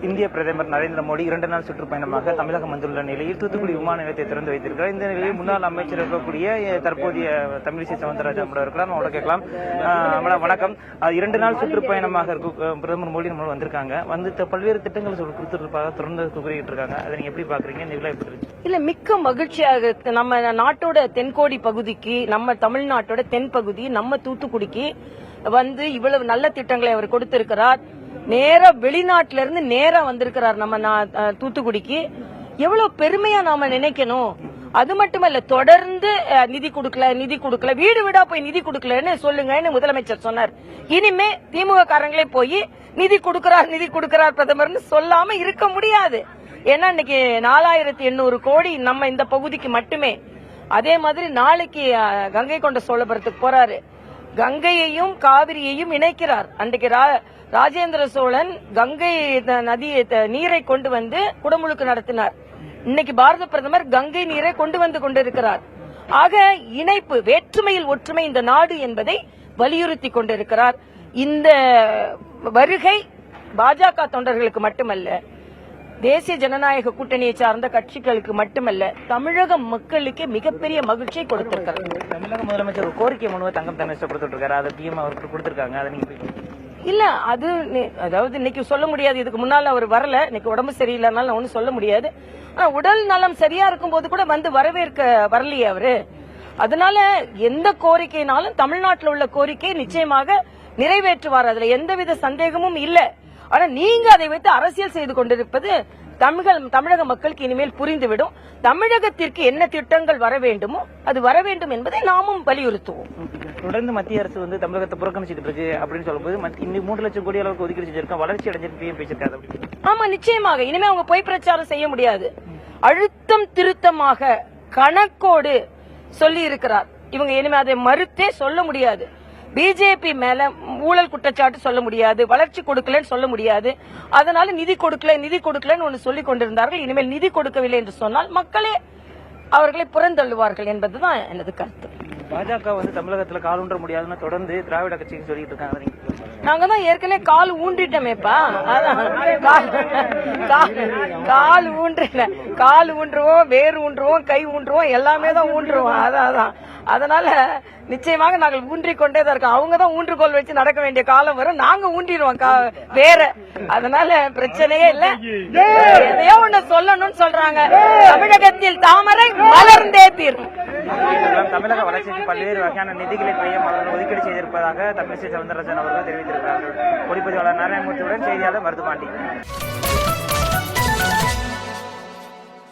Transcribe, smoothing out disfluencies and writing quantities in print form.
இந்திய பிரதமர் நரேந்திர மோடி 2 நாள் சுற்றுப்பயணமாக தமிழகம் வந்துள்ள நிலையில் தூத்துக்குடி விமான நிலையத்தை திறந்து வைத்திருக்கிறார். இந்த நிலையில் முன்னாள் அமைச்சர் இருக்கக்கூடிய தற்போதைய தமிழிசை சவுந்தரராஜன் இருக்கலாம். அவங்கள கேட்கலாம். வணக்கம். 2 நாள் சுற்றுப்பயணமாக பிரதமர் மோடி நம்ம வந்திருக்காங்க. வந்து பல்வேறு திட்டங்கள் கொடுத்துருப்பாங்க, தொடர்ந்து கூறிட்டு இருக்காங்க. அதை நீங்க எப்படி பாக்குறீங்க? இந்த விழா எப்படி இருக்கு? இல்ல, மிக்க மகிழ்ச்சியாக நம்ம நாட்டோட தென்கோடி பகுதிக்கு, நம்ம தமிழ்நாட்டோட தென் பகுதி, நம்ம தூத்துக்குடிக்கு வந்து இவ்வளவு நல்ல திட்டங்களை அவர் கொடுத்திருக்கிறார். நேரா வெளிநாட்டில இருந்து நேரா வந்திருக்கிறார் நம்ம தூத்துக்குடிக்கு. எவ்வளவு பெருமையா நாம நினைக்கணும். அது மட்டுமல்ல, தொடர்ந்து நிதி கொடுக்கல, வீடு வீடா போய் நிதி கொடுக்கலன்னு சொல்லுங்கன்னு முதலமைச்சர் சொன்னார். இனிமே திமுக காரங்களே போய் நிதி கொடுக்கிறார் பிரதமர்னு சொல்லாம இருக்க முடியாது. ஏன்னா இன்னைக்கு 4800 கோடி நம்ம இந்த பகுதிக்கு மட்டுமே. அதே மாதிரி நாளைக்கு கங்கை கொண்ட சோழபுரத்துக்கு போறாரு. கங்கையையும் காவிரியையும் இணைக்கிறார். அன்றைக்கு ராஜேந்திர சோழன் கங்கை நதி நீரை கொண்டு வந்து குடமுழுக்கு நடத்தினார். இன்னைக்கு பாரத பிரதமர் கங்கை நீரை கொண்டு வந்து கொண்டிருக்கிறார். ஆக இணைப்பு, வேற்றுமையில் ஒற்றுமை இந்த நாடு என்பதை வலியுறுத்தி கொண்டிருக்கிறார். இந்த வருகை பாஜக தொண்டர்களுக்கு மட்டுமல்ல, தேசிய ஜனநாயக கூட்டணியை சார்ந்த கட்சிகளுக்கு மட்டுமல்ல, தமிழக மக்களுக்கு மிகப்பெரிய மகிழ்ச்சியை கொடுத்திருக்கிறார். தமிழக முதலமைச்சர் ஒரு கோரிக்கை மனுவை தங்கம் தென்னரசு கொடுத்துருக்காரு. அதை பிஎம் அவருக்கு கொடுத்திருக்காங்க. அதை நீங்க இல்ல, அது அதாவது இன்னைக்கு சொல்ல முடியாது. இதுக்கு முன்னால அவர் வரல, இன்னைக்கு உடம்பு சரியில்லைனால ஒன்னும் சொல்ல முடியாது. ஆனா உடல் நலம் சரியா இருக்கும் போது கூட வந்து வரவேற்க வரலையே அவரு. அதனால எந்த கோரிக்கைனாலும் தமிழ்நாட்டில் உள்ள கோரிக்கை நிச்சயமாக நிறைவேற்றுவார். அதுல எந்தவித சந்தேகமும் இல்ல. ஆனா நீங்க அதை வைத்து அரசியல் செய்து கொண்டிருப்பது தமிழக மக்களுக்கு இனிமேல் புரிந்துவிடும். தமிழகத்திற்கு என்ன திட்டங்கள் வர வேண்டுமோ அது வர வேண்டும் என்பதை நாமும் வலியுறுத்துவோம். தொடர்ந்து மத்திய அரசு வந்து தமிழகத்தை புறக்கணிச்சிட்டு இருக்கு அப்படின்னு சொல்லும்போது 3 லட்சம் கோடி அளவுக்கு ஒதுக்கீடு செஞ்சிருக்கோம், வளர்ச்சி அடைஞ்சிருக்கு பேசிருக்காரு. ஆமா, நிச்சயமாக இனிமே அவங்க பொய் பிரச்சாரம் செய்ய முடியாது. அழுத்தம் திருத்தமாக கணக்கோடு சொல்லி இருக்கிறார். இவங்க இனிமே அதை மறுத்தே சொல்ல முடியாது. பிஜேபி மேல ஊழல் குற்றச்சாட்டு சொல்ல முடியாது, வளர்ச்சி கொடுக்கலன்னு சொல்ல முடியாது. அதனால நிதி கொடுக்கலன்னு ஒன்னு சொல்லிக் கொண்டிருந்தார்கள். இனிமேல் நிதி கொடுக்கவில்லை என்று சொன்னால் மக்களே அவர்களை புறந்தள்ளுவார்கள் என்பதுதான் எனது கருத்து. பாஜக வந்து தமிழகத்துல கால் ஊன்ற முடியாதுன்னு தொடர்ந்து திராவிட கட்சிக்கு சொல்லிட்டு இருக்காங்க. நாங்க தான் ஏற்கனவே கால் ஊன்றிட்டோமேப்பா. கால் ஊன்றுவோம், வேறு ஊன்றுவோம், கை ஊன்றுவோம், எல்லாமே தான் ஊன்றுவோம். அதான் அதனால நிச்சயமாக நாங்கள் ஊன்றிக்கொண்டே தான் இருக்கோம். அவங்க தான் ஊன்றுகோல் வச்சு நடக்க வேண்டிய காலம் வரும். நாங்க ஊன்றிடுவோம் வேற. அதனால பிரச்சனையே இல்ல. எதையோ ஒண்ணு சொல்லணும்னு சொல்றாங்க. தமிழகத்தில் தாமரை மலர்ந்தே தீரும். தமிழக வளர்ச்சிக்கு பல்வேறு வகையான நிதிகளை ஒதுக்கீடு செய்திருப்பதாக தமிழிசை சவுந்தரராஜன் அவர்கள் தெரிவித்திருக்கிறார்கள். ஒளிப்பதிவாளர் நாராயணமூர்த்தியுடன் செய்தியாளர் மருதுபாண்டி.